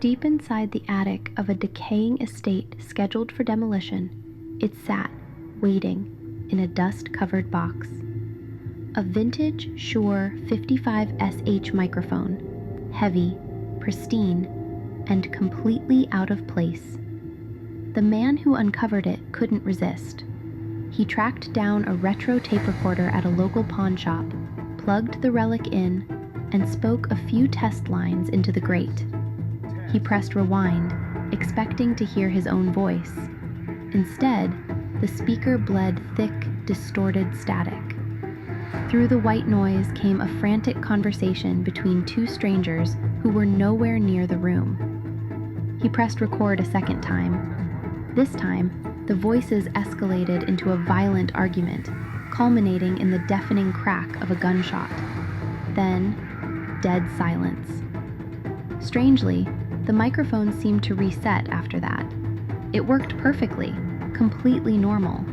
Deep inside the attic of a decaying estate scheduled for demolition, it sat, waiting, in a dust-covered box. A vintage Shure 55SH microphone, heavy, pristine, and completely out of place. The man who uncovered it couldn't resist. He tracked down a retro tape recorder at a local pawn shop, plugged the relic in, and spoke a few test lines into the grate. He pressed rewind, expecting to hear his own voice. Instead, the speaker bled thick, distorted static. Through the white noise came a frantic conversation between two strangers who were nowhere near the room. He pressed record a second time. This time, the voices escalated into a violent argument, culminating in the deafening crack of a gunshot. Then, dead silence. Strangely, the microphone seemed to reset after that. It worked perfectly, completely normal,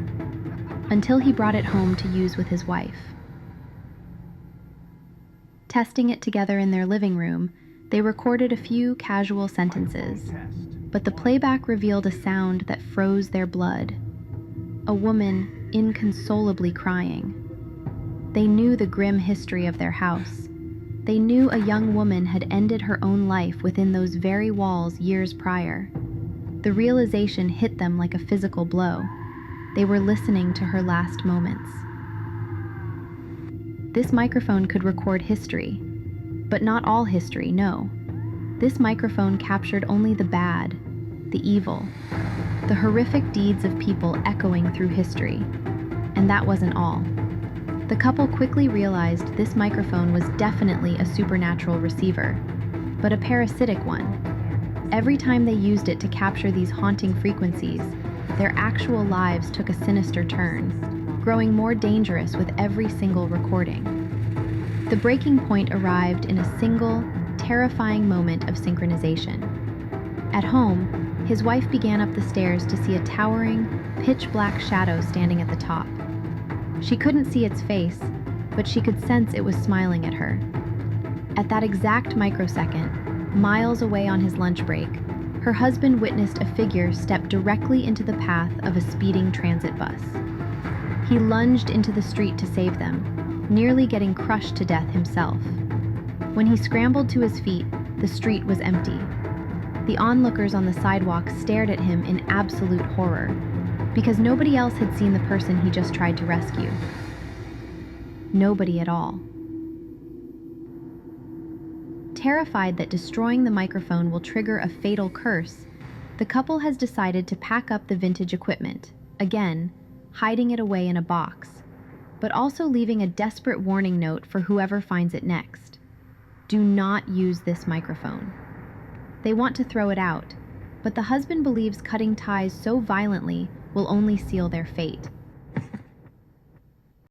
until he brought it home to use with his wife. Testing it together in their living room, they recorded a few casual sentences, but the playback revealed a sound that froze their blood. A woman inconsolably crying. They knew the grim history of their house. They knew a young woman had ended her own life within those very walls years prior. The realization hit them like a physical blow. They were listening to her last moments. This microphone could record history, but not all history, no. This microphone captured only the bad, the evil, the horrific deeds of people echoing through history. And that wasn't all. The couple quickly realized this microphone was definitely a supernatural receiver, but a parasitic one. Every time they used it to capture these haunting frequencies, their actual lives took a sinister turn, growing more dangerous with every single recording. The breaking point arrived in a single, terrifying moment of synchronization. At home, his wife began up the stairs to see a towering, pitch-black shadow standing at the top. She couldn't see its face, but she could sense it was smiling at her. At that exact microsecond, miles away on his lunch break, her husband witnessed a figure step directly into the path of a speeding transit bus. He lunged into the street to save them, nearly getting crushed to death himself. When he scrambled to his feet, the street was empty. The onlookers on the sidewalk stared at him in absolute horror, because nobody else had seen the person he just tried to rescue. Nobody at all. Terrified that destroying the microphone will trigger a fatal curse, the couple has decided to pack up the vintage equipment, again, hiding it away in a box, but also leaving a desperate warning note for whoever finds it next. Do not use this microphone. They want to throw it out, but the husband believes cutting ties so violently will only seal their fate.